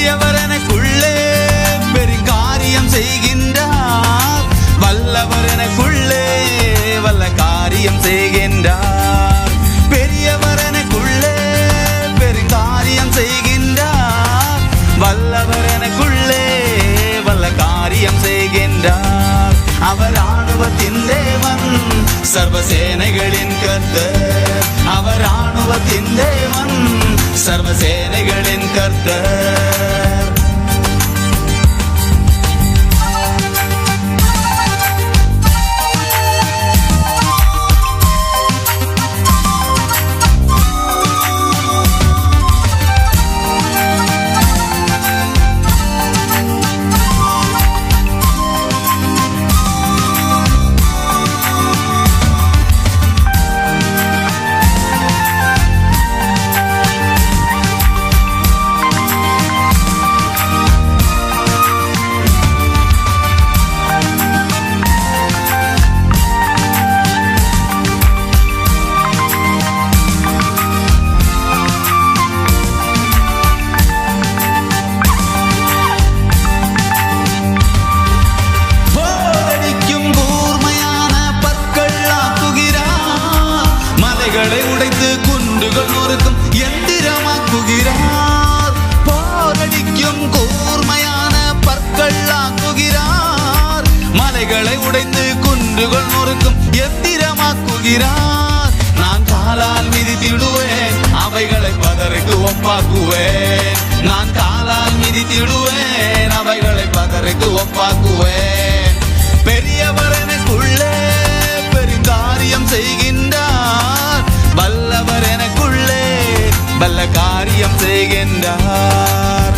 பெரியவர் எனக்குள்ளே பெருங்காரியம் செய்கின்றார். வல்லவர் எனக்குள்ளே வல்ல காரியம் செய்கின்றார். பெரியவர் எனக்குள்ளே பெருங்காரியம் செய்கின்றார். வல்லவர் எனக்குள்ளே வல்ல காரியம் செய்கின்றார். அவர் ஆணுவத்தின் தேவன், சர்வசேனைகளின் கர்த்தர். அவர் ஆணுவத்தின் தேவன், சர்வசேனைகளின் கர்த்தர். உடைத்து குண்டுகள் நொறுக்கும் எந்திரமாக்குகிறார். போரடிக்கும் கூர்மையான பற்கள் ஆக்குகிறார். மலைகளை உடைத்து குண்டுகள் நொறுக்கும் எந்திரமாக்குகிறார். நான் காலால் மிதித்திடுவேன், அவைகளை பதருக்கு ஒப்பாக்குவேன். நான் காலால் மிதித்திடுவேன், அவைகளை பதருக்கு ஒப்பாக்குவேன். பெரியவர் எனக்குள்ளே பெருங்காரியம் செய்கின்றார். வல்லவர் எனக்குள்ளே வல்ல காரியம் செய்கின்றார்.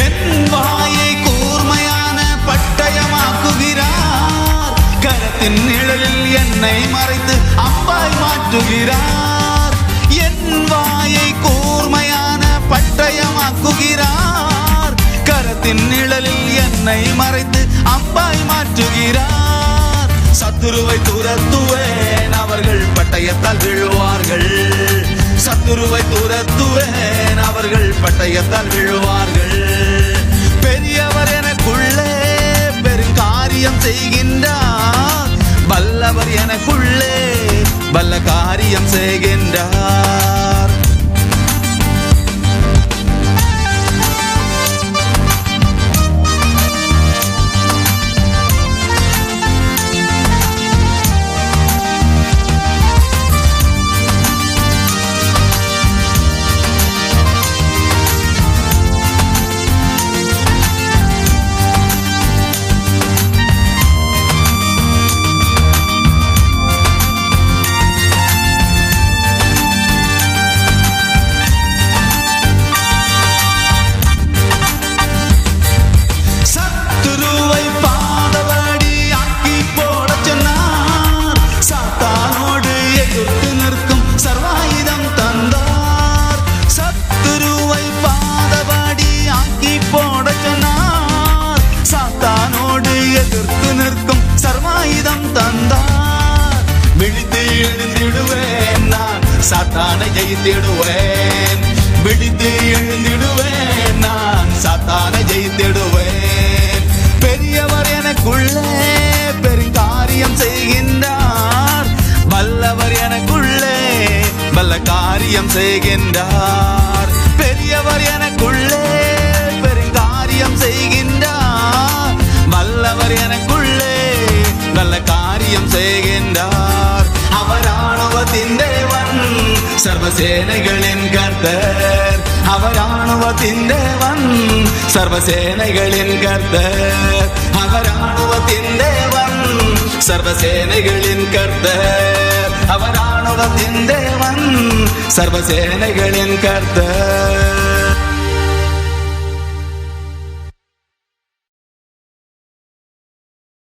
என் வாயை கூர்மையான பட்டயமாக்குகிறார். கரத்தின் நிழலில் என்னை மறைத்து அம்பாய் மாற்றுகிறார். என் வாயை கூர்மையான பட்டயமாக்குகிறார். கரத்தின் நிழலில் என்னை மறைத்து அம்பாய் மாற்றுகிறார். சத்துருவை துரத்துவேன், அவர்கள் பட்டயத்தால் விழுவார்கள். சத்துருவை துரத்துவேன், அவர்கள் பட்டயத்தால் விழுவார்கள். பெரியவர் எனக்குள்ளே பெருங்காரியம் செய்கின்றார். வல்லவர் எனக்குள்ளே வல்ல காரியம் செய்கின்றார். சாத்தானை ஜெயித்திடுவேன். விழித்து எழுந்திடுவேன், நான் சாத்தானை ஜெயித்திடுவேன். பெரியவர் எனக்குள்ளே பெருங்காரியம் செய்கின்றார். வல்லவர் எனக்குள்ளே வல்ல காரியம் செய்கின்றார். பெரியவர் எனக்குள்ளே பெருங்காரியம் செய்கின்றார். வல்லவர் எனக்குள்ளே வல்ல காரியம் செய்கின்றார். அவர் ஆணவத்தின் தேவன், சர்வசேனைகளின் கர்த்தர். அவர் ஆணவத்தின் தேவன், சர்வசேனைகளின் கர்த்தர். அவர் ஆணவத்தின் தேவன், சர்வசேனைகளின் கர்த்தர். அவர் ஆணவ பரலோகத்தின் தேவன் சர்வசேனைகளின் கர்த்தர்